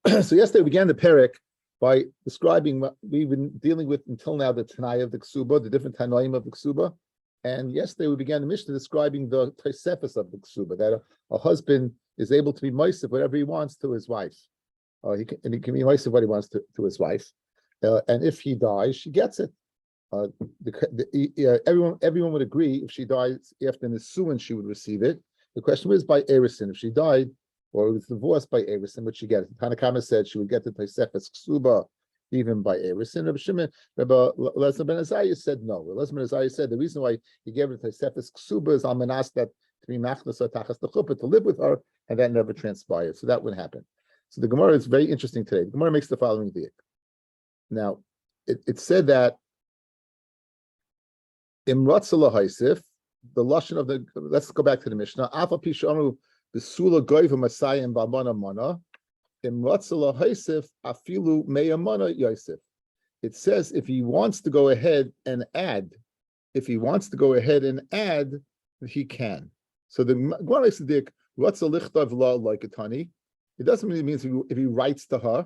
So yesterday we began the perek by describing what we've been dealing with until now, the Tanai of the Ksuba, the different Tanaim of the Ksuba. And yesterday we began the Mishnah describing the Tosefos of the Ksuba, that a husband is able to be moisef whatever he wants to his wife. He can be moisef what he wants to his wife. And if he dies, she gets it. Everyone would agree if she dies after Nisuin, she would receive it. The question was by Erisin. If she died or was divorced by Erisin, would she get it? Tanakama said she would get the Tosefos Ksuba even by Erisin. Rabbi Elazar ben Azariah said no. Elazar ben Azariah said the reason why he gave her the Tosefos Ksuba is almanas that to be machnas or tachas the chuppah, to live with her, and that never transpired. So that would happen. So the Gemara is very interesting today. The Gemara makes the following diak. Now, it said that Imratzala Haisif, the lashon of the. Let's go back to the Mishnah. Afa pishamu besula goyva masayim b'amana mana. Imratzala Haisif afilu meyamana Yosef. It says if he wants to go ahead and add, he can. So the Gemara makes the diak. Ratzal lichtav la like a tani. It doesn't really mean if he writes to her.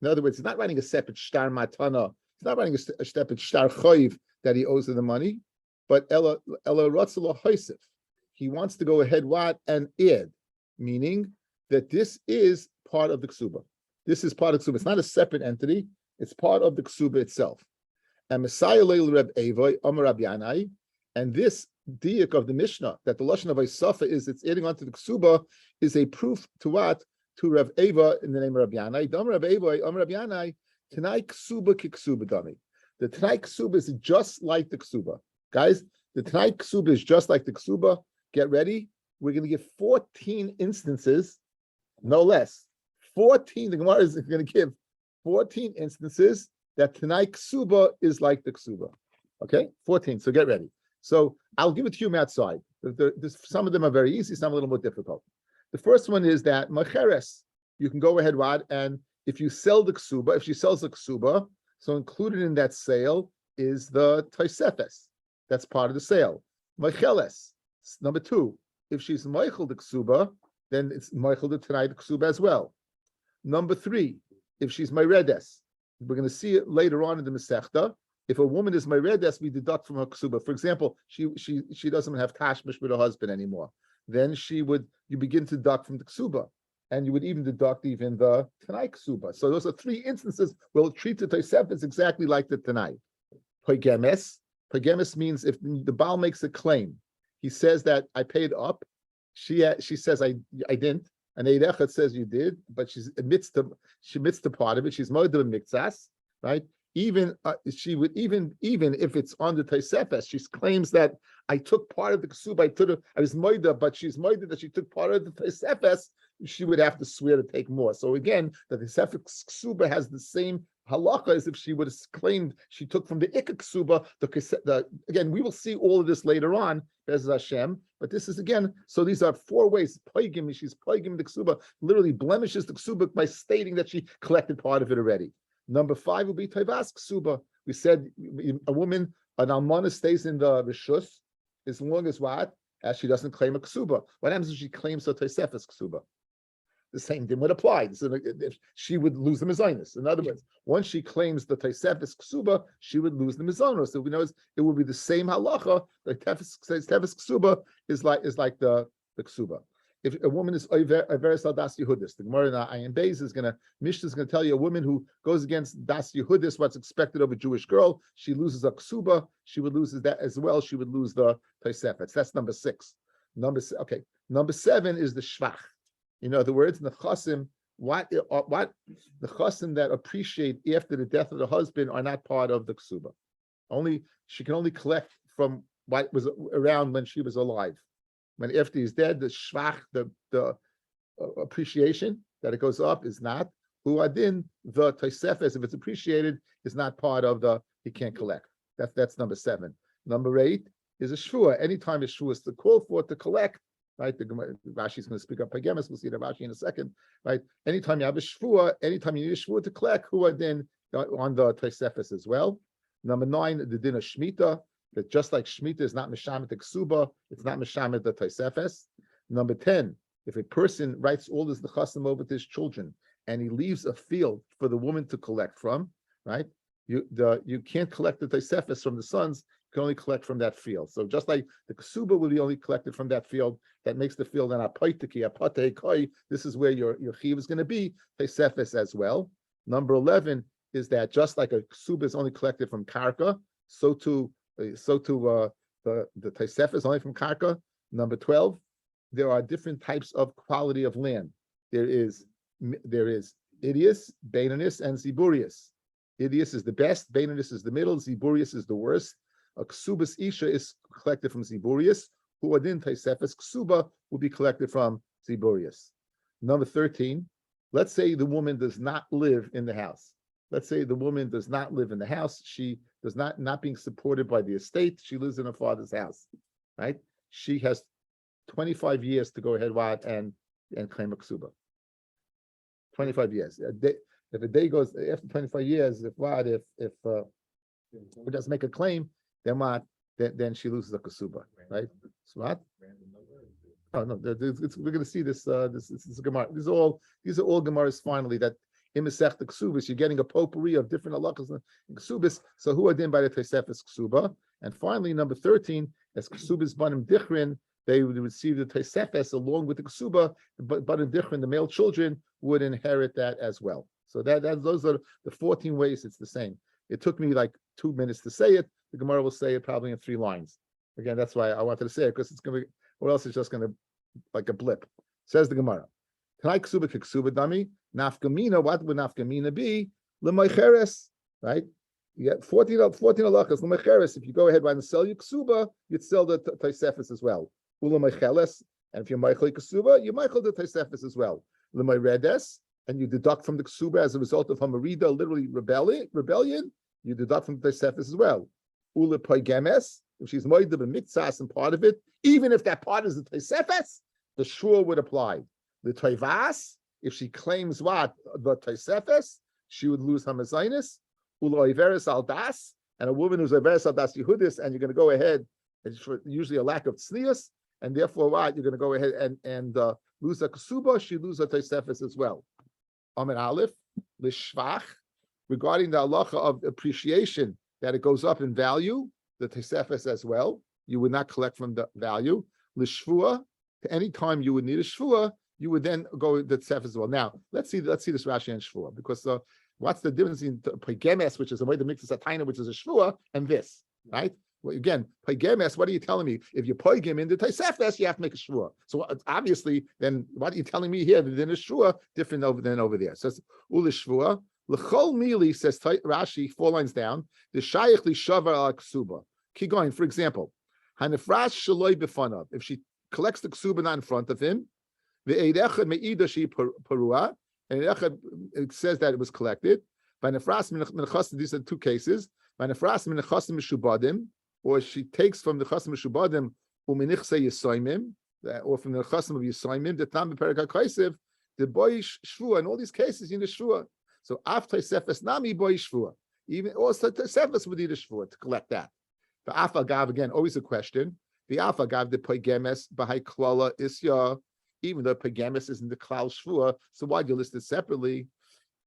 In other words, he's not writing a separate shtar matana. He's not writing a separate shtar chayiv that he owes her the money. But ela ratzala haisif. He wants to go ahead and add, meaning that this is part of the ksuba. This is part of the ksuba. It's not a separate entity. It's part of the ksuba itself. And Messiah leil Reb Evoy Amar Rabbi Yanai, and this diak of the Mishnah that the lashon of Isafa is it's adding onto the ksuba is a proof to what? To Rav Eva in the name of Rabbi Yanai. Dam Rav Eva, Rabbi Yanai, Tanai Ksuba Kiksuba Dami. The Tanai Ksuba is just like the Ksuba. Guys, the Tanai Ksuba is just like the Ksuba. Get ready. We're going to give 14 instances, no less. 14, the Gemara is going to give 14 instances that Tanai Ksuba is like the Ksuba. Okay? 14, so get ready. So I'll give it to you outside. Some of them are very easy, some a little more difficult. The first one is that macheres, you can go ahead, Rod, and if you sell the ksuba, if she sells the ksuba, so included in that sale is the tosefes. That's part of the sale. Macheles, number two, if she's meichel the ksuba, then it's meichel the tanai the ksuba as well. Number three, if she's meiredes, we're going to see it later on in the Masechta. If a woman is meiredes, we deduct from her ksuba. For example, she doesn't have tashmish with her husband anymore. Then you begin to deduct from the ksuba, and you would even deduct even the tanai ksuba. So those are three instances. We'll treat the tosefes exactly like the tanai. Poigemes means if the Baal makes a claim, he says that I paid up. She says I didn't, and Eidechet says you did, but she admits to part of it. She's moed miktsas, right? Even if it's on the tosefes, she claims that I took part of the ksuba. I was moida, but she's moida that she took part of the tosefes. She would have to swear to take more. So again, the tosefes ksuba has the same halacha as if she would have claimed she took from the ikka ksuba. Again, we will see all of this later on, Bez Hashem. But this is again. So these are four ways. Poigim, she's poigim the ksuba, literally blemishes the ksuba by stating that she collected part of it already. Number 5 will be Taivas Ksuba. We said a woman, an almana stays in the Rishus as long as what? As she doesn't claim a Ksuba. What happens if she claims a Tosefes Ksuba? The same thing would apply. So if she would lose the Mizonus. In other words, once she claims the Tosefes Ksuba, she would lose the Mizonus. So we know it will be the same halacha. The Tosefes Ksuba is like the Ksuba. If a woman is Averes al Das Yehudis, the Gemara in Ayin Beis Mishnah is going to tell you a woman who goes against Das Yehudis, what's expected of a Jewish girl, she loses a ksuba, she would lose that as well. She would lose the tosefes. That's number 6. Number 7 is the shvach. In other words, the chasim, what the chasim that appreciate after the death of the husband are not part of the ksuba. She can only collect from what was around when she was alive. When after he's dead, the shvach, the appreciation that it goes up is not. Huadin, the tosefes, if it's appreciated, is not part of he can't collect. That's number 7. Number 8 is a shvua. Anytime a shvua is to call for to collect, right? Rashi is going to speak up Pagemis. We'll see the Rashi in a second, right? Anytime you have a shvua, anytime you need a shvua to collect, huadin on the tosefes as well. Number 9, the din of shmita. That just like Shemitah is not Mishamet the Ksuba, it's not Mishamet the Tosefes. Number 10, if a person writes all this Nechasim over to his children, and he leaves a field for the woman to collect from, right? You can't collect the Tosefes from the sons, you can only collect from that field. So just like the Kesuba will be only collected from that field, that makes the field an apaitiki, apate koi. This is where your chiv is going to be, Tosefes as well. Number 11 is that just like a Kesuba is only collected from karka, so too the Tosefes is only from karka. Number 12, there are different types of quality of land. There is Idius, Beinonius, and Ziburius. Idius is the best, Beinonius is the middle, Ziburius is the worst. A Ksubas Isha is collected from Ziburius, who adin Tosefes Ksuba will be collected from Ziburius. Number 13, let's say the woman does not live in the house. Let's say the woman does not live in the house. She does not being supported by the estate. She lives in her father's house, right? She has 25 years to go ahead and claim a ksuba. 25 years. If a day goes after 25 years, if it doesn't make a claim, then what? Then she loses a ksuba, right? So what? Oh no, we're going to see this. This is Gemara. These are all Gemaras. Finally, that in Masech the Kesuvos, you're getting a potpourri of different halachas in Kesuvos. So who are then by the Tosefes Ksuba? And finally, number 13, as Kesuvos banim dichrin, they would receive the Tosefes along with the Kesuba, but banim dichrin, the male children, would inherit that as well. So those are the 14 ways. It's the same. It took me like 2 minutes to say it. The Gemara will say it probably in 3 lines. Again, that's why I wanted to say it, because it's going to be, or else it's just going to like a blip. Says the Gemara. Tanai ksuba kiksuba dami nafkamina. What would nafkamina be? L'maycheres, right? You get 14 halachas l'maycheres. If you go ahead and sell your ksuba, you'd sell the Tosefes as well. U'l'maycheles, and if you're meichel ksuba, you meichel the Tosefes as well. L'mayredes, and you deduct from the ksuba as a result of hamarida, literally rebellion. You deduct from the Tosefes as well. U'lepoigemes, if she's moed of a mitzvahs and part of it, even if that part is the Tosefes, the shur would apply. The toivas, if she claims what the Tosefes, she would lose her mezainis. Uloiveres al das, and a woman who's overes al das yehudis, and you're going to go ahead, and usually a lack of tznius, and therefore what you're going to go ahead and lose a ksuba, she loses her Tosefes as well. Amid Aleph lishvach, regarding the halacha of appreciation, that it goes up in value, the Tosefes as well. You would not collect from the value. Lishvua, any time you would need a shvua, you would then go with the Tosefes as well. Now, let's see this Rashi and shvua, because what's the difference in peigemes, which is a way to mix a taina, which is a shvua, and this, right? Well, again, peigemes, what are you telling me? If you peigem in the Tosefes, you have to make a shvua. So obviously, then what are you telling me here? Then a shvua different than over there. So it's ulishvua. L'chol mili, says Rashi, 4 lines down, the shayich li shavar al ksuba. Keep going. For example, hanifras shaloi b'fanav. If she collects the ksuba not in front of him, the eidechad meida she parua, and it says that it was collected. Vanifras minachas. These are 2 cases. Vanifras minachas mishubadim, or she takes from the chas mishubadim uminichse yisoimim, or from the chas of yisoimim. The tam b'perak ha'kaisev, the boy shvua. In all these cases, you need shvua. So after Tosefes nami boy shvua. Even also Tosefes would need a shvua to collect that. The afagav, again, always a question. The afagav, the peigemes bahai klala isya, even though peigemes is in the klal shvua, so why do you list it separately?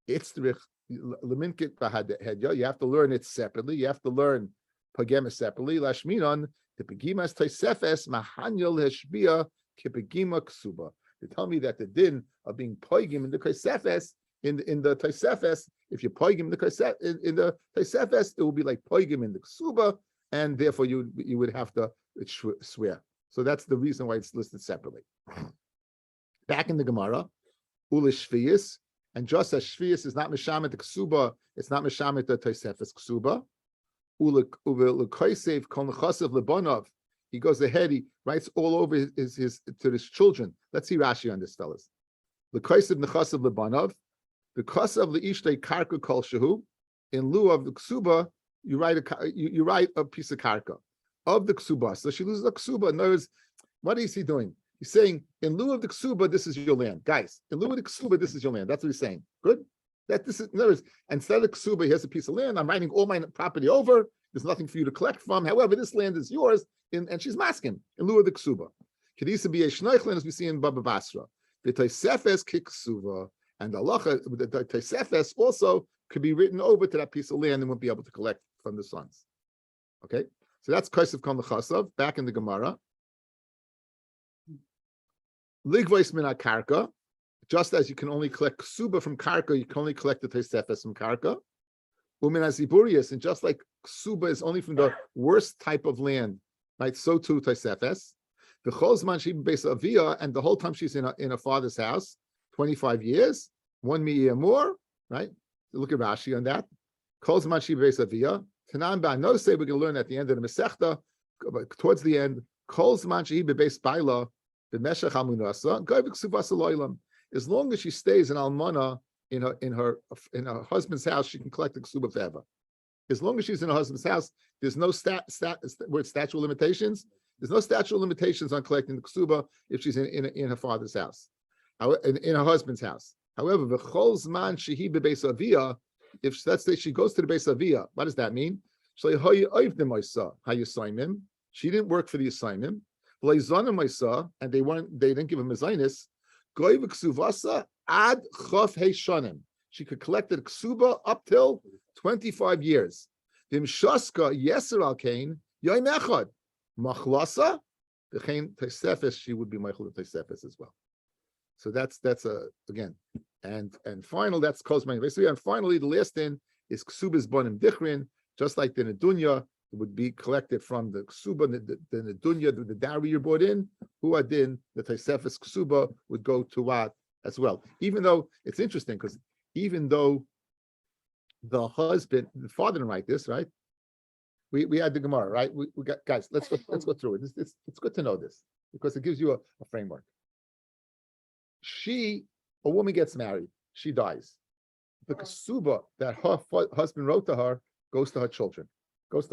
It's the leminkit bahadhedya. You have to learn it separately. You have to learn peigemes separately. Lashminon the peigemes Tosefes mahanyal heshbia kipegima ksuba. They tell me that the din of being poigim in the Tosefes, in the Tosefes, if you poigim in the Tosefes, it will be like poigim in the ksuba, and therefore you would have to swear. So that's the reason why it's listed separately. Back in the Gemara, ulishviyis, and just as shviyis is not mishamet the ksuba, it's not mishamet the Tosefes ksuba. Ulekaisev kol nechasav lebanav. He goes ahead, he writes all over his to his children. Let's see Rashi on this, fellas. Lekaisev nechasav lebanav. The kasav leishtei karka kol shehu. In lieu of the ksuba, you write a piece of karka of the ksuba. So she loses the ksuba. In other words, what is he doing? He's saying, in lieu of the ksuba, this is your land. Guys, in lieu of the ksuba, this is your land. That's what he's saying. Good? That this is, in other words, instead of ksuba, here's a piece of land. I'm writing all my property over. There's nothing for you to collect from. However, this land is yours. And she's masking in lieu of the ksuba. Kedisa be a shneichlin, as we see in Baba Basra. The Tosefes kiksuva. And the halacha, the Tosefes also could be written over to that piece of land and won't be able to collect from the sons. Okay, so that's Kesef Kol Nechasav. Back in the Gemara, Ligvois Min HaKarka. Just as you can only collect ksuba from karka, you can only collect the Tosefes from karka. Umin Aziburius, and just like ksuba is only from the worst type of land, right? So too Tosefes. The Cholzman she beis avia, and the whole time she's in a father's house, 25 years, 1 year more, right? Look at Rashi on that. Cholzman she beis avia. Tanan ba no say we're going to learn at the end of the Masechta, towards the end. Cholzman she beis baila b'meshach hamunasa goyvik ksuvas aloylam. As long as she stays in almana in her husband's house, she can collect the ksuba forever. As long as she's in her husband's house, there's no statute of limitations. There's no statute of limitations on collecting the ksuba if she's in her father's house, in her husband's house. However, the cholzman shehi bebeis avia, if let's say she goes to the beis avia, what does that mean? She didn't work for the assignment, and they didn't give him a zainis. Ad chof heishanim. She could collect the ksuba up till 25 years. Dimshaska yeser al kain yoim echad machlasa v'chein Tosefes. She would be meichel Tosefes as well. So that's again, and final that's kozman. And finally, the last thing is ksubas bonim dichrin, just like the nedunya. It would be collected from the ksuba, the nedunya, the dowry you brought in. Who adin the Tosefes ksuba would go to what as well. Even though it's interesting, because even though the father didn't write this, right? We had the Gemara, right? We got guys. Let's go through it. It's good to know this because it gives you a framework. A woman gets married, she dies. The ksuba that her husband wrote to her goes to her children. Because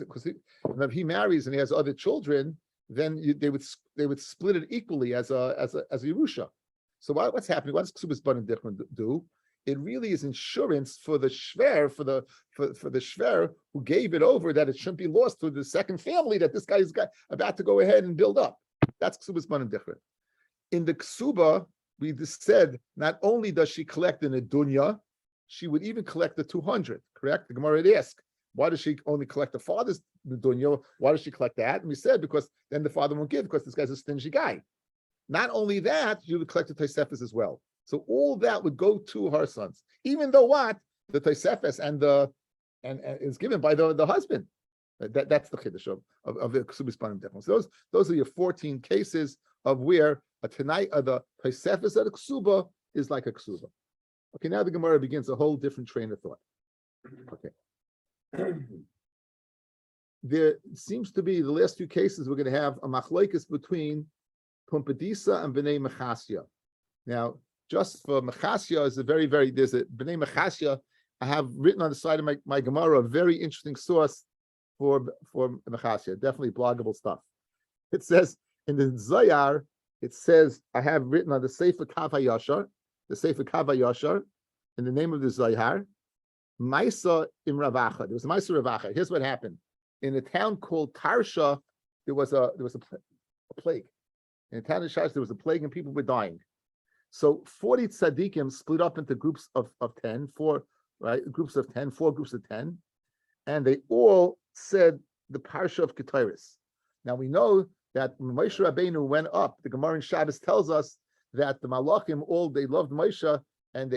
if he marries and he has other children, then they would split it equally as a Yerusha. So what's happening? What does Kesuvos Banim Dichron do? It really is insurance for the shver, for the shver who gave it over, that it shouldn't be lost to the second family that this guy is about to go ahead and build up. That's Kesuvos Banim Dichron. In the ksuba, we just said not only does she collect in the dunya, she would even collect the 200. Correct? The Gemara had asked, why does she only collect the father's dunya? Why does she collect that? And we said because then the father won't give because this guy's a stingy guy. Not only that, you would collect the Tosefes as well. So all that would go to her sons, even though the Tosefes and is given by the husband. That's the chiddush of the Kesuvos Banim Dichron. So those are your 14 cases of where the Tosefes of the ksuba is like a ksuba. Okay, now the Gemara begins a whole different train of thought. Okay. There seems to be the last two cases we're going to have a machlokes between Pumbedisa and Bnei Mechasya. Now, just for Mechasya is there's a Bnei Mechasya. I have written on the side of my Gemara a very interesting source for Mechasya. Definitely bloggable stuff. It says in the Zayar, I have written on the Sefer Kav HaYashar, in the name of the Zayar, Maisa im Ravacha. There was a Maisa Ravacha. Here's what happened. In a town called Tarsha, there was a plague. In the town of Tarsha, there was a plague and people were dying. So 40 tzaddikim split up into groups of 10, four groups of 10, and they all said the Parsha of Ketores. Now we know that when Moshe Rabbeinu went up, the Gemara in Shabbos tells us that the Malachim they loved Moshe and they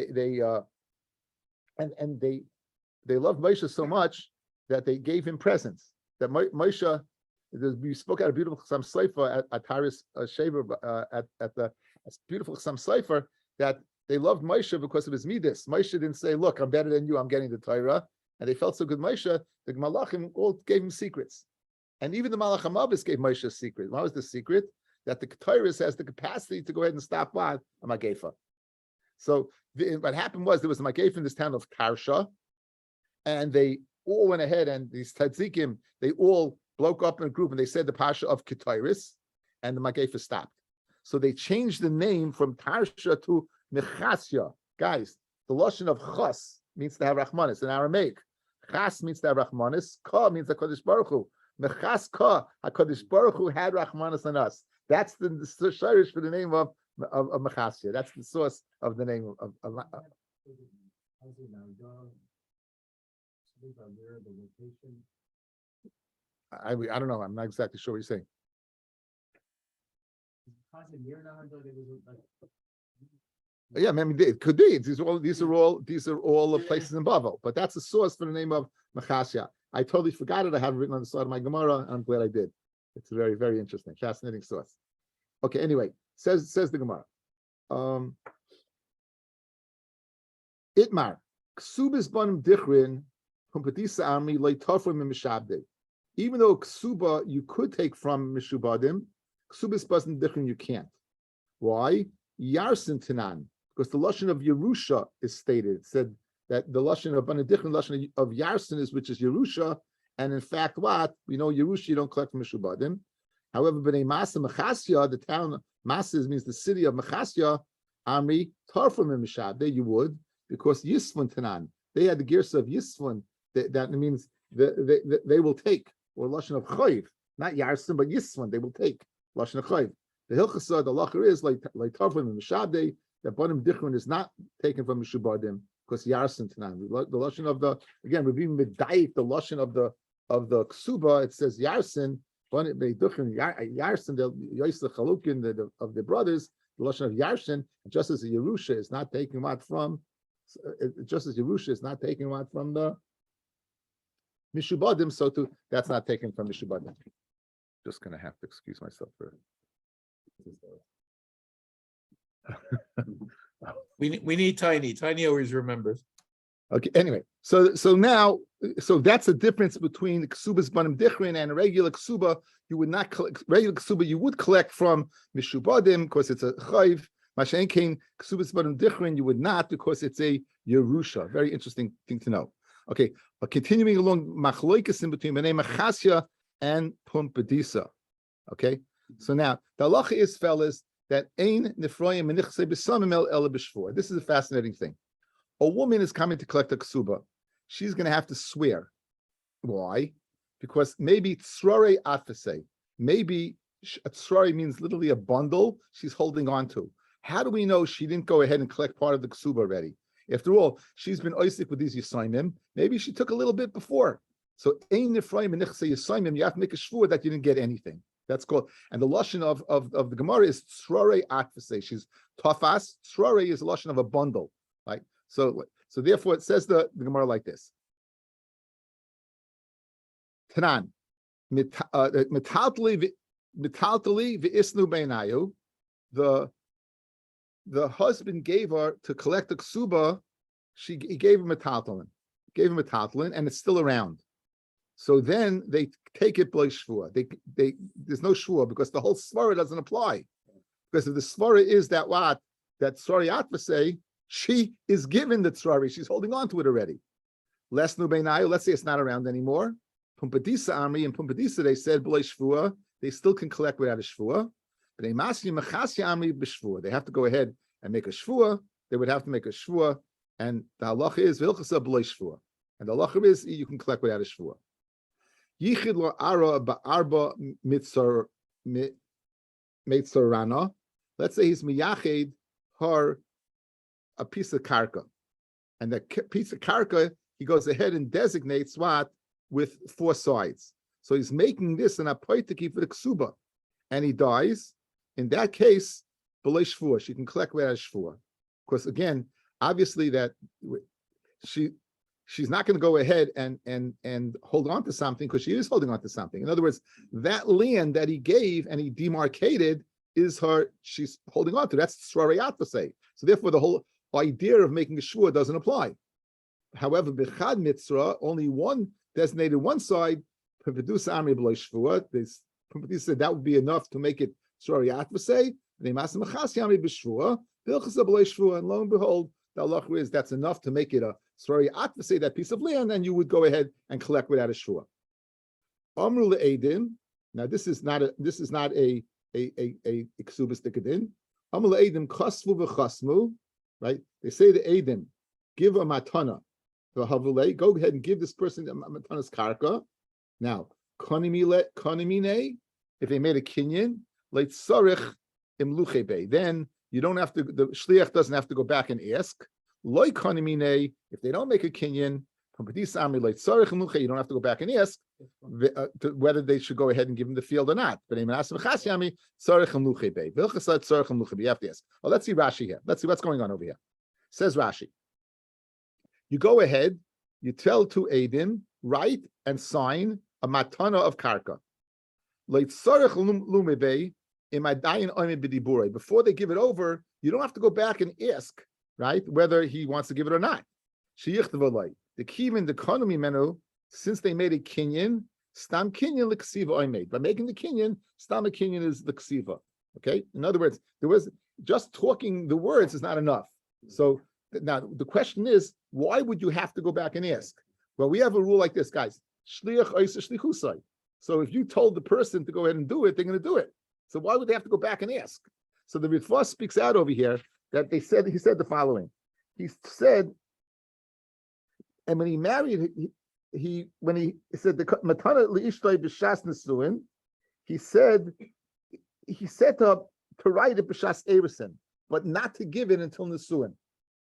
loved Moshe so much that they gave him presents. That Moshe, we spoke at a beautiful Chassam Sofer at Taris Shaver at the beautiful Chassam Sofer that they loved Moshe because of his midas. Moshe didn't say, "Look, I'm better than you. I'm getting the Torah," and they felt so good. Moshe, the Malachim all gave him secrets, and even the Malach HaMavis gave Moshe a secret. What was the secret? That the Torah has the capacity to go ahead and stop a Magefa. So what happened was there was a Magefa in this town of Tarsha, and they all went ahead and these tzaddikim, they all broke up in a group and they said the Parsha of Ketores, and the Magefa stopped. So they changed the name from Tarsha to Mechasya. Guys, the lashon of Chas means to have Rachmanis in Aramaic. Chas means to have Rachmanis. Ka means HaKadosh Baruch Hu. Mechas Ka, HaKadosh Baruch Hu had Rachmanis on us. That's the shirish for the name of of Machasya. That's the source of the name of I don't know. I'm not exactly sure what you're saying. Yeah, I mean, it could be. These are all places in Bavel, but that's the source for the name of Machasya. I totally forgot it. I have it written on the side of my Gemara, and I'm glad I did. It's a very, very interesting, fascinating source. Okay, anyway, says the Gemara. Itmar, Ksubis banim dichrin, Pumpatisa army, Leitofrim and Mishabde. Even though Ksuba you could take from Mishubadim, Ksubis banim dichrin you can't. Why? Yarsin Tanan, because the Lashon of Yerusha is stated. It said that the Lashon of Banadichin, Lashon of Yarsin is which is Yerusha, and in fact, what? We know Yerusha you don't collect from Mishubadim. However, B'nai Masa Machasya, the town, Masas means the city of Machasya, Amri, Tarfum and Mishabde, you would, because Yisfun Tanan, they had the gears of Yisfun, that means they will take, or Lashon of Choiv, not Yarsin, but Yisfun, they will take, Lashon of Choiv. The Hilchasa, the Lacher is like Tarfum and Mishabde, that Banim Dichron is not taken from Mishubadim, because Yarsin Tanan. The Lashon of the, again, we've even medayik the Lashon of the Ksuba, it says Yarsin, Yarsin, the Yosef Chalukin of the brothers, the Lashon of Yarshin, just as the Yerusha is not taking what from, just as Yerusha is not taking what from the Mishubadim, so too that's not taken from Mishubadim. Just gonna have to excuse myself for. We need Tiny. Tiny always remembers. Okay. Anyway, so that's the difference between Ksubas Banim Dichrin and a regular Ksuba. You would not collect regular Ksuba. You would collect from Mishubadim because it's a Chayv. Mashen Kain Ksubas Banim Dichrin. You would not because it's a Yerusha. Very interesting thing to know. Okay, continuing along Machloikas in between Bnei Machasya and Pumbedisa. Okay, so now the halacha is, fellas, that Ein Nifroyim Menichse B'Samim El B'Shvur. This is a fascinating thing. A woman is coming to collect a ksuba. She's going to have to swear. Why? Because maybe tzrare atfase. Maybe a tzrare means literally a bundle she's holding on to. How do we know she didn't go ahead and collect part of the ksuba already? After all, she's been oisik with these yisaimim. Maybe she took a little bit before. So ein nifraim and nichse yisaimim. You have to make a shvur that you didn't get anything. That's called. And the lashon of the Gemara is tzrare atfase. She's tafas. Tzrare is a lashon of a bundle. Like. So therefore, it says the Gemara like this: Tanan, metaltali v'isnu beinayu. The husband gave her to collect the ksuba. He gave him a metaltalin, and it's still around. So then they take it by shvua. There's no shvua because the whole svara doesn't apply. Because if the svara is that sorry atvasei, she is given the tzrari. She's holding on to it already. Let's say it's not around anymore. Pumbedisa Amri and Pumbedisa, they said b'lei shvua. They still can collect without a shvua. But they masni machasya Amri b'shvua. They have to go ahead and make a shvua. They would have to make a shvua, and the halacha is v'ilchasa b'lei shvua. And the halacha is you can collect without a shvua. Yichid lo ara ba'arba mitzorana. Let's say he's miyached her a piece of karka, and that piece of karka he goes ahead and designates what with 4 sides. So he's making this an apoitiki for the ksuba, and he dies. In that case, b'lei shvua, she can collect without shvua, because again, obviously that she's not going to go ahead and hold on to something because she is holding on to something. In other words, that land that he gave and he demarcated is she's holding on to. That's tzrarei atfasei. So therefore, the whole idea of making a shvua doesn't apply. However, b'chad mitzra, only one designated one side. Pumbedisa amri b'lo shvua. Pumbedisa said that would be enough to make it tzrarei atfasei. And they masim machas amri b'shvua. V'ilchasa b'lo shvua. And lo and behold, the halacha is that's enough to make it a tzrarei atfasei, that piece of land, and you would go ahead and collect without a shvua. Amru le'edim. Now this is not a ksubas dikadin. Amru le'edim chasvu v'chasmu. Right? They say to Adam, give a matana. Go ahead and give this person a matana's karka. Now, konimine, if they made a kinyan, leit sarich im luchebe, then you don't have to. The shliach doesn't have to go back and ask. Loi kanimine, if they don't make a kinyan, you don't have to go back and ask whether they should go ahead and give him the field or not. But you have to ask. Oh, let's see Rashi here. Let's see what's going on over here. Says Rashi, you go ahead, you tell to Eidim, write and sign a matana of karka. Before they give it over, you don't have to go back and ask, right, whether he wants to give it or not. The kivin, the economy menu, since they made a kinyan, stam kinyan l'ksiva I made. By making the kinyan, stam a kinyan is the ksiva. Okay? In other words, there was just talking the words is not enough. So now the question is, why would you have to go back and ask? Well, we have a rule like this, guys. Shliach oisa shlichusai. So if you told the person to go ahead and do it, they're going to do it. So why would they have to go back and ask? So the Ritva speaks out over here that he said the following. He said, and when he married, when he said the matana liishtay b'shas nesuin, he said to write it b'shas erison, but not to give it until nesuin.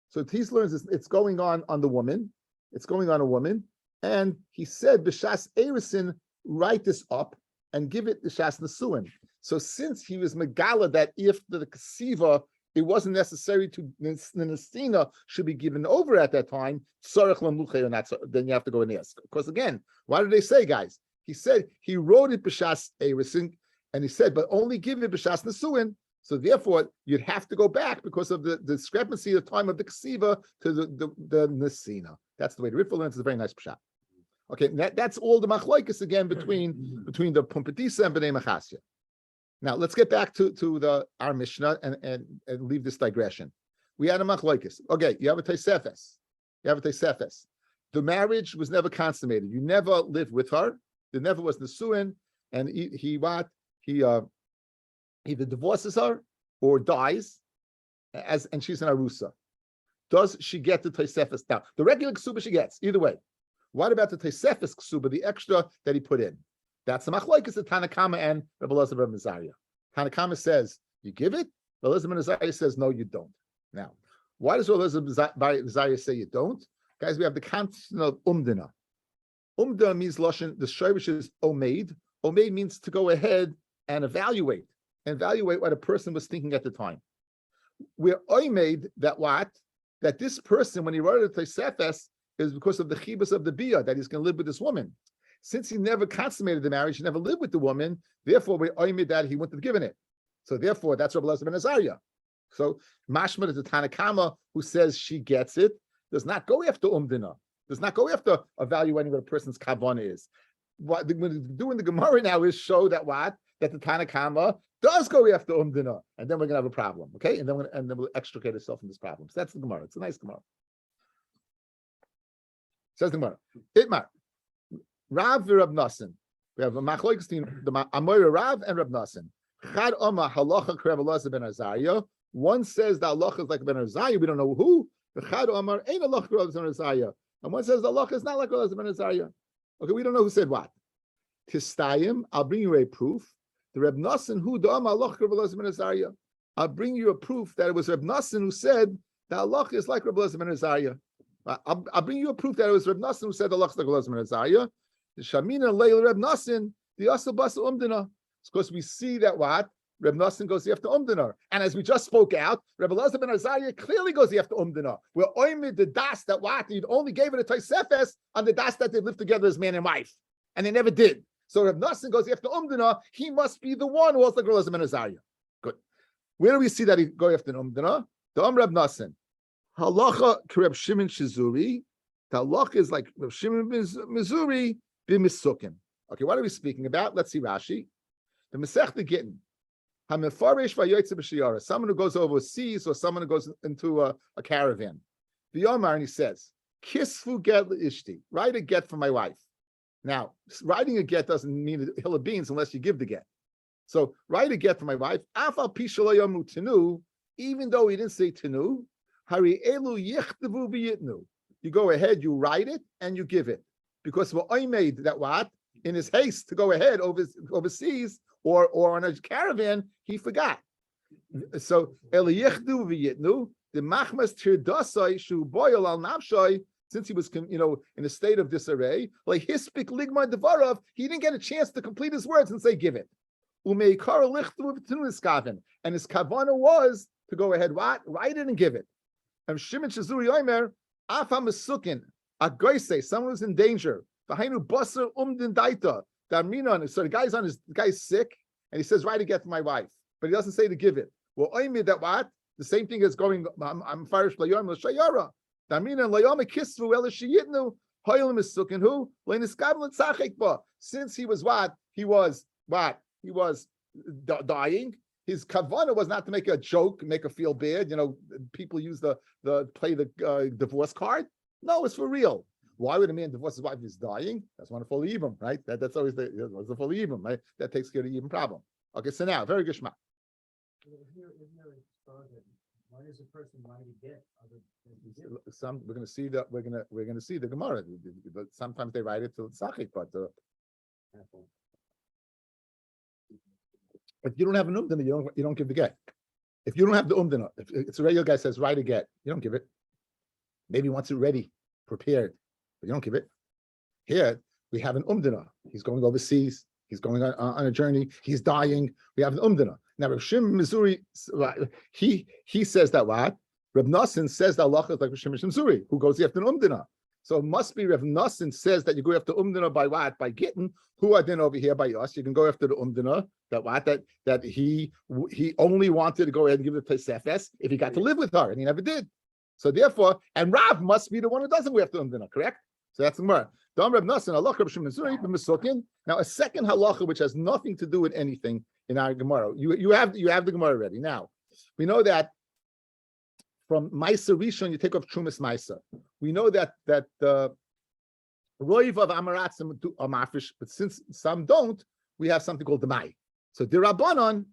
So Tis learns it's going on the woman. It's going on a woman, and he said b'shas erison, write this up and give it b'shas nesuin. So since he was megala that if the kesiva, it wasn't necessary to the nesina should be given over at that time, or not, then you have to go and ask. Because again, why did they say, guys? He said he wrote it b'shas erisin, and he said, but only give it b'shas nesuin. So therefore, you'd have to go back because of the discrepancy of the time of the kesiva to the nesina. That's the way the Riffa learns. It's a very nice pshat. Okay, that's all the machlokes again between the Pumbedisa and Bnei Machasya. Now let's get back to our Mishnah and leave this digression. We had a machlokes. Okay, you have a Tosefes. The marriage was never consummated. You never lived with her. There never was nesuin, and he either divorces her or dies, and she's an arusa. Does she get the Tosefes? Now the regular ksuba she gets either way. What about the Tosefes ksuba, the extra that he put in? That's the machlokes of Tanakama and Rabbi Elazar ben Azariah. Tanakama says you give it. Rabbi Elazar ben Azariah says no, you don't. Now, why does Rabbi Elazar ben Azariah say you don't? Guys, we have the concept of umdina. Umdina means lashon. The shayrish is omeid. Omeid means to go ahead and evaluate what a person was thinking at the time. We're omeid that this person, when he wrote the Tosefes, is because of the chibus of the bia that he's going to live with this woman. Since he never consummated the marriage, he never lived with the woman, therefore we oimid that he wouldn't have given it. So therefore, that's Rabbi Elazar ben Azariah. So Mashma is the Tanakama who says she gets it, does not go after umdina, does not go after evaluating what a person's kavanah is. What we're doing the Gemara now is show that the Tanakama does go after umdina, and then we're gonna have a problem, okay? And then we'll extricate ourselves from this problem. So that's the Gemara. It's a nice Gemara. Says the Gemara. Itmar. Rav Rab Nasan. We have a machlokes the Amoira Rav and Rab Nasan. Chad Oma halacha Rabbi Elazar ben Azariah. One says the halacha is like Ben Azariah. We don't know who. The Chad Omar ain't halacha Rabbi Elazar ben Azariah. And one says the halacha is not like Rabbi Elazar ben Azariah. Okay, we don't know who said what. Tistayim, I'll bring you a proof. The Rab Nasan who the Oma halacha Rabbi Elazar ben Azariah. I'll bring you a proof that it was Rab Nasan who said the halacha is like Rabbi Elazar ben Azariah. I'll bring you a proof that it was Rab Nasan who said the halacha is like Rabbi Elazar ben Azariah. The Shamina Leil Reb Nasan, the Asa Basa Umdina. It's because we see that Reb Nasan goes after Umdina. And as we just spoke out, Reb Elazar ben Azariah clearly goes after Umdina. We're oimid the das that he only gave it a Tosefes on the das that they lived together as man and wife. And they never did. So Reb Nasan goes after Umdina. He must be the one who also like Reb Elazar ben Azariah. Good. Where do we see that he go after Umdina? The Reb Nasan. Halacha Reb Shimon Shizuri. The halacha is like Reb Shimon Mizuri. Okay, what are we speaking about? Let's see Rashi. The Masechta Gittin. Someone who goes overseas or someone who goes into a caravan. The Omar, and he says, Kisfu get ishti. Write a get for my wife. Now, writing a get doesn't mean a hill of beans unless you give the get. So write a get for my wife. Even though he didn't say tenu, hari elu yichtavu v'yitnu. You go ahead, you write it, and you give it. Because I made that in his haste to go ahead overseas or on a caravan, he forgot. So Eliyichdu v'yitnu the machmas tirdasai shu boil al nafshay. Since he was, in a state of disarray, like hispik ligma devarav, he didn't get a chance to complete his words and say, "Give it." Umeikar lichtu v'tinu and his kavana was to go ahead, write it and give it. And Shimon Shazuri Omer, Afa Mesukin, Agoise, someone who's in danger. Behind Basar Umdin Daita, Darminon. So the guy's sick, and he says, "Write a get for my wife," but he doesn't say to give it. Well, Omer that what? The same thing is going. I'm farish layom l'shayara. Darminon layom kisvu elishiyitnu hoylim Mesukin who leiniskabel tzachek ba. Since he was what? He was dying. His kavana was not to make a joke, make a feel bad. People use the play the divorce card. No, it's for real. Why would a man divorce his wife if he's dying? That's one of the Ibum, right? That's always the full Ibum, right? That takes care of the Ibum problem. Okay, so now very good shma. Why does a person want to get other Some we're going to see that we're going to see the Gemara. But sometimes they write it to Sachik, but if you don't have an umdana, you don't give the get. If you don't have the umdana, if it's a regular guy says write a get, you don't give it. Maybe once it's ready, prepared, but you don't give it. Here we have an umdana. He's going overseas. He's going on a journey. He's dying. We have an umdana. Now Rav Shimon Missouri, he says that what? Rav Nassim says that Allah is like Rav Shimon Missouri, who goes after an umdana. So it must be Rav Nassim says that you go after umdana by what? By getting. Who are then over here by us? You can go after the umdana that he only wanted to go ahead and give the Pesefes if he got to live with her, and he never did. So therefore, and Rav must be the one who doesn't go after umdana, correct? So that's the Gemara. Now a second halacha which has nothing to do with anything in our Gemara. You have the Gemara already. Now we know that from Maisa Rishon you take off Trumas Maisa. We know that the Roiv of Amaratzim are mafish, but since some don't, we have something called the Mai. So the Rabbanon,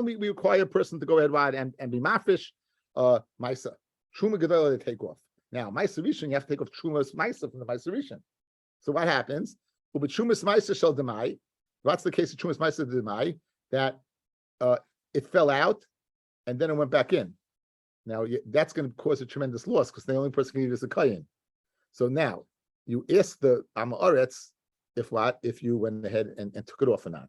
we require a person to go ahead and be mafish, Maisa. Truma Gedolah they take off. Now Maisa Rishon you have to take off Trumas Maisa from the Maisa Rishon. So what happens? Well, but Trumas Maisa shall demai. That's the case of Trumas Maisa demai that it fell out and then it went back in. Now that's going to cause a tremendous loss because the only person can eat is a kayin. So now you ask the Amaretz if you went ahead and took it off or not.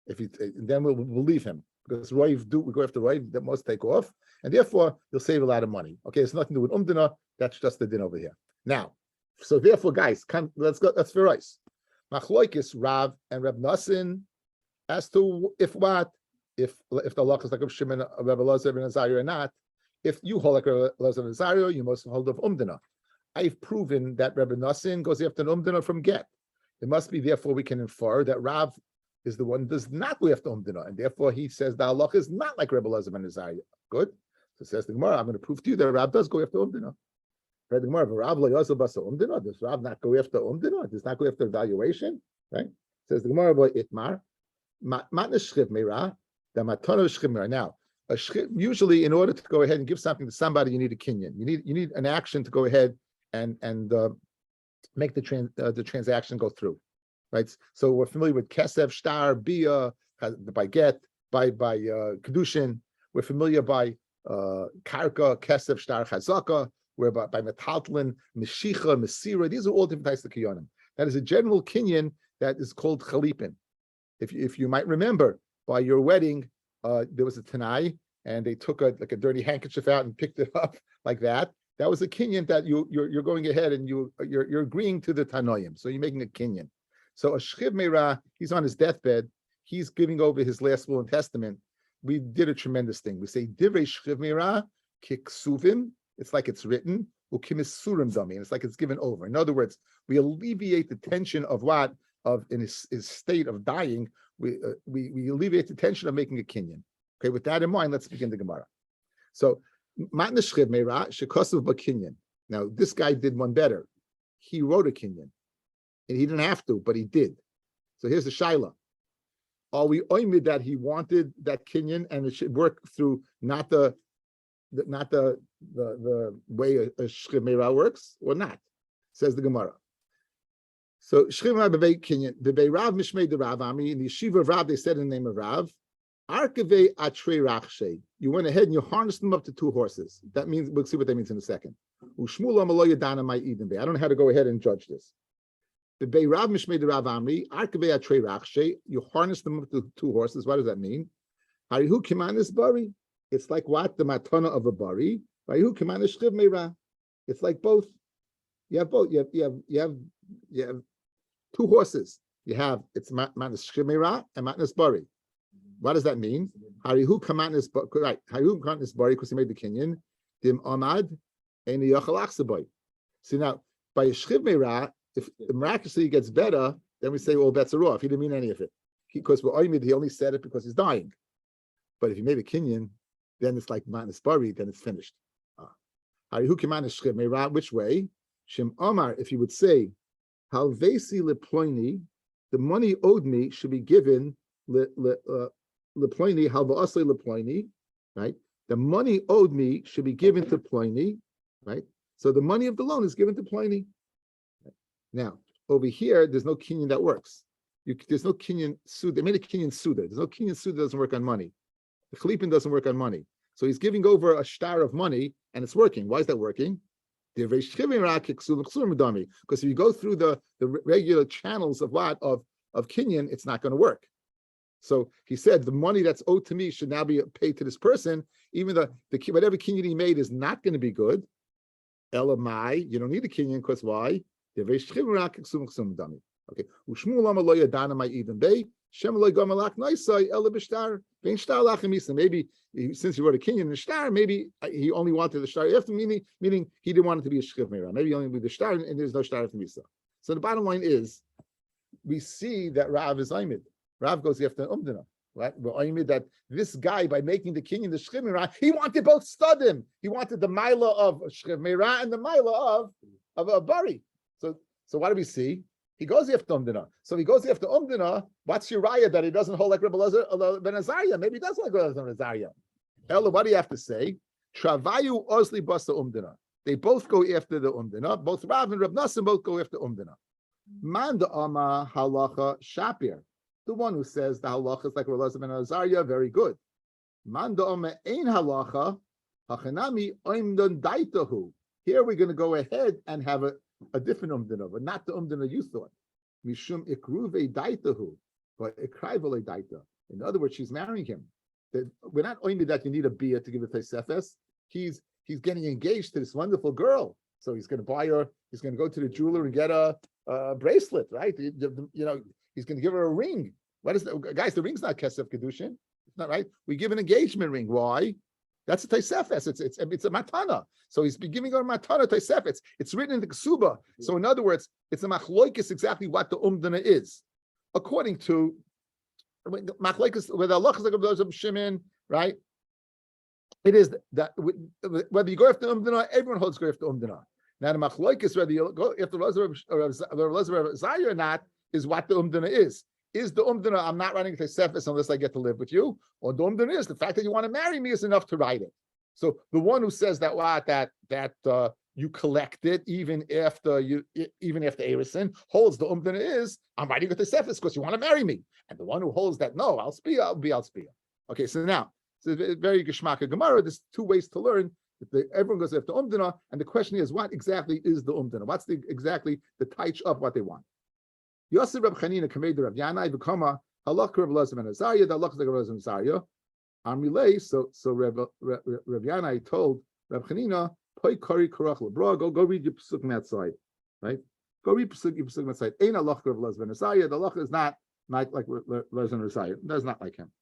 Then we'll believe him because we go after Roiv that must take off, and therefore you'll save a lot of money. Okay, it's nothing to do with umdana. That's just the din over here. Now, so therefore, guys, let's go. That's for us. Machloikis Rav and Reb Nassim as to if the halacha is like Reb Shimon, Reb Elazar, and Azariah or not. If you hold like Reb Elazar and Azariah, you must hold of umdana. I've proven that Reb Nassim goes after an umdana from get. It must be therefore we can infer that Rav is the one who does not go after umdana, and therefore he says the halacha is not like Reb Elazar and Azariah. Good. So says the Gemara, I'm going to prove to you that Rav does go after umdana. The Gemara, Rav lo yosel basa umdana. Does Rav not go after umdana? Does not go after evaluation? Right? Says the Gemara, boy itmar matna shchiv meira the matana shchiv meira. Now, usually, in order to go ahead and give something to somebody, you need a kinyan. You need an action to go ahead and make the transaction go through, right? So we're familiar with kesef, shtar, bia, by get, by kedushin. We're familiar by karka, kesef, shtar, chazaka. We're by metaltlin, meshicha, mesira. These are all different types of kinyanim. That is a general kinyan that is called chalipin. If you might remember, by your wedding, there was a tanai, and they took a dirty handkerchief out and picked it up like that. That was a kinyan that you're going ahead and you're agreeing to the tanoim. So you're making a kinyan. So a shchiv meira, he's on his deathbed. He's giving over his last will and testament. We did a tremendous thing. We say divrei shchiv meira kiksuvim. It's like it's written. Ukimisurim dami. It's like it's given over. In other words, we alleviate the tension of in his state of dying. We alleviate the tension of making a kinyan. Okay, with that in mind, let's begin the Gemara. So, matna shchiv meira shekosav b'kinyan. Now, this guy did one better. He wrote a kinyan, and he didn't have to, but he did. So here's the shaila: are we oimid that he wanted that kinyan, and it should work through not the way a shchiv meira works, or not? Says the Gemara. So shchiv meira b'vei kinyan b'vei Rav mishmei the Rav Ami in the yeshiva of Rav they said in the name of Rav. Arkave atre rachshe. You went ahead and you harnessed them up to 2 horses. That means, we'll see what that means in a second. Ushmul amaloya dana my eden bay. I don't know how to go ahead and judge this. The bay Rav Mishmei the Rav Amri, Arkave atre rachshe. You harnessed them up to 2 horses. What does that mean? Harihu kimanis bari. It's like what? The matana of a bari. Harihu kimanis shchiv meira. It's like both. You have both. You have 2 horses. You have it's matnas shchiv meira and matnas bari. What does that mean? Harihu kamatnis right. Harihu kamatnis bari because he made the kinyan. Dim amad and yachal achsaboy. See now by shchiv meira, if miraculously he gets better, then we say all bets are off. He didn't mean any of it because he only said it because he's dying. But if you made a kinyan, then it's like matnas bari, then it's finished. Harihu kamatnis shchiv meira. Which way? Shem Omar, if you would say halvesi leploini, the money owed me should be given leploini halvaasli leploini, right? The money owed me should be given to Pliny, right? So the money of the loan is given to Pliny. Now over here, there's no kinyan that works. There's no kinyan suda. They made a kinyan suda. There's no kinyan suda that doesn't work on money. The chalipin doesn't work on money. So he's giving over a star of money, and it's working. Why is that working? Because if you go through the regular channels of kinyan, it's not going to work. So he said the money that's owed to me should now be paid to this person, even though whatever kinyan he made is not going to be good. Elamai, you don't need the kinyan because why? Okay. Maybe since he wrote a kinyan in the star, maybe he only wanted the star after, meaning he didn't want it to be a shchiv meira. Maybe only with the star, and there's no star after misa. So the bottom line is, we see that Rav is Aimid. Rav goes after umdana, right? We're Aimid that this guy, by making the kinyan the shchiv meira, he wanted both studim. He wanted the mila of shchiv meira and the mila of a bari. So what do we see? He goes after umdana. So if he goes after umdana, what's your raya that he doesn't hold like Rabbi Elazar ben Azariah? Maybe he does like Rabbi Elazar ben Azariah. Ella, what do you have to say? Travayu osli basa umdana. They both go after the umdana. Both Rav and Rav Nassim both go after umdana. Man da ama halacha shapir. The one who says the halacha is like Rabbi Elazar ben Azariah, very good. Man da ama ein halacha hachanami oimdan daitahu. Here we're going to go ahead and have a different umdana, but not the umdana you thought. Mishum ikruve daitahu, but ikraivel daita. In other words, she's marrying him. We're not only that you need a bia to give a tesefes. He's getting engaged to this wonderful girl, so he's going to buy her. He's going to go to the jeweler and get a bracelet, right? He's going to give her a ring. What is that, guys? The ring's not kesef kedushin. It's not right. We give an engagement ring. Why? That's a taisefes. It's a matana. So he's been giving her a matana taisefes. It's written in the kesuba. So in other words, it's a machloikis exactly what the umdana is, according to machloikis with Allah like Shimon, right? It is that whether you go after umdana, everyone holds go after umdana. Now the machloikis whether you go after Elazar Zayir or not is what the umdana is. Is the umdana, I'm not writing to Sefis unless I get to live with you, or the umdana is the fact that you want to marry me is enough to write it. So the one who says that you collect it even after Erison holds the umdana is I'm writing it to Sefis because you want to marry me, and the one who holds that no, I'll spia. Okay, so now it's very geshmaka Gemara. There's 2 ways to learn. Everyone goes after umdana, and the question is, what exactly is the umdana? What's exactly the taich of what they want? Yosef Reb Chanina kamed Rav Yanai v'kama halach Rav Elazar ben Azariah. The halach is like Rav Elazar ben Azariah. Amrilei. So Rav Yanai told Reb Chanina, "Poi kari korach lebra. Go read your pesukim outside, right? Go read your pesukim outside. Ain't halach Rav Elazar ben Azariah. The halach is not like Rav Elazar ben Azariah. That's not like him."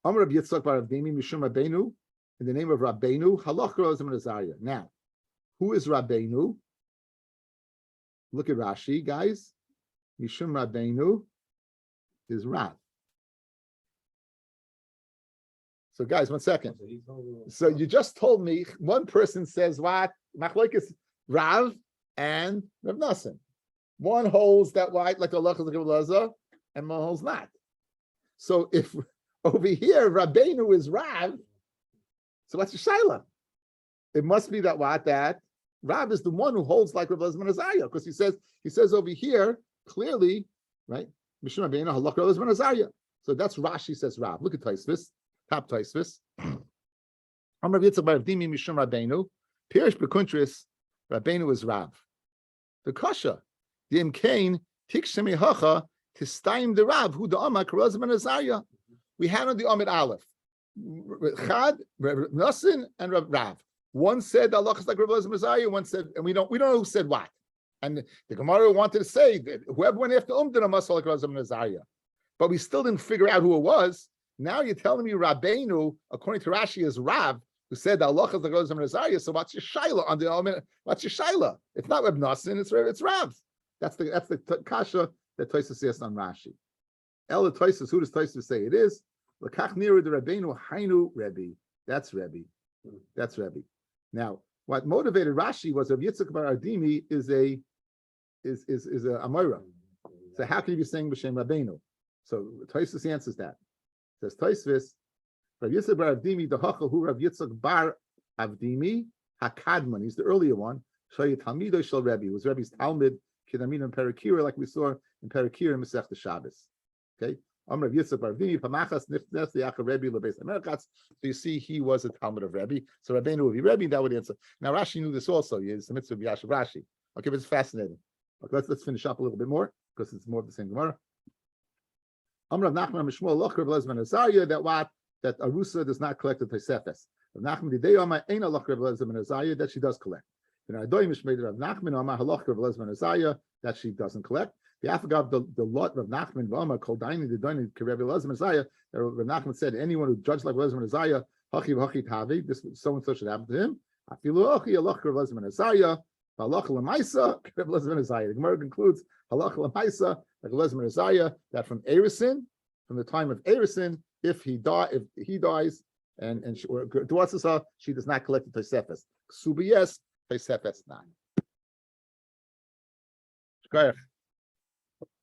Amar Rabbi Yitzchak bar Avdimi mishum Rabbeinu. In the name of Rabbeinu, halach Rav Elazar ben Azariah. Now, who is Rabbeinu? Look at Rashi, guys. Mishum Rabbeinu is Rav. So, guys, 1 second. So you just told me one person says what? Machlokes Rav and Rav Nassim. One holds that white like Allah is like Elazar, and one holds not. So if over here Rabbeinu is Rav, so what's your shaila? It must be that what that. Rav is the one who holds like Rav Elazar ben Azariah, because he says over here clearly, right? Mishum Rabbeinu halach Rabbi Elazar ben Azariah. So that's Rashi says Rav. Look at Tosfos, top Tosfos. Amar Yitzchak bar Avdimi Mishum Rabbeinu. Pirish bekuntris Rabbeinu is Rav. The kasha, the imkain tikshemi hacha tistaim the Rav who the Amar Rabbi Elazar ben Azariah. We had on the Amid Aleph, Chad, Nasin, and Rav. One said Allah is like Rabbi Elazar ben Azariah. One said, and we don't know who said what. And the Gemara wanted to say that whoever went after did a muscle like Rabbi Elazar ben Azariah. But we still didn't figure out who it was. Now you're telling me Rabbeinu, according to Rashi, is Rav, who said that Allah is like Rabbi Elazar ben Azariah. So what's your shaila on the Amid? What's your shaila? It's not Reb Nasin, it's Rav. That's the kasha that Tosfos says on Rashi. El Tosfos, who does Tosfos say it is? L'kach niru de Rabbeinu hainu Rebbe. That's Rebbe. That's Rebbe. Now, what motivated Rashi was Rav Yitzchak bar Ardimi is a Amora. So how can you be saying b'shem Rabbeinu? So Tosfos answers that. Says Tosfos, Rav Yitzchak bar Avdimi dehacha hu Rav Yitzchak bar Avdimi hakadman. He's the earlier one. Shaya Talmido shel Rebbe. It was Rebbe's Talmud Kedamin and Perakira, like we saw in Perakira and Masechta Shabbos. Okay. So you see, he was a Talmud of Rabbi. So Rabbeinu would be Rabbi, that would answer. Now Rashi knew this also. It's a mitzvah b'yashav Rashi. Okay, but it's fascinating. Okay, let's finish up a little bit more because it's more of the same Gemara. Rav Nachman Mishmol Loch Rabbi Elazar ben Azariah that Arusa does not collect the Tosefes. Rav Nachman Didei Amar Ein Loch Rabbi Elazar ben Azariah that she does collect. And Adoy Mishmei Rav Nachman Amar Haloch Rabbi Elazar ben Azariah that she doesn't collect. The Afagav the lot of Nachman Vama called Daini the Daini Rabbi Elazar ben Azariah. Rav Nachman said anyone who judged like Elazar ben Azariah Hachi v'Hachi Tavi, this so and so should happen to him. Afilu Hachi Haloch Rabbi Elazar ben Azariah. Halach l'maisa, Rabbi Elazar ben Azariah. The Gemara concludes halach l'maisa, like Elazar ben Azariah, that from Erisin, from the time of Erisin, if he dies, and she does not collect the Tosefes. Ksuba yes, Tosefes not.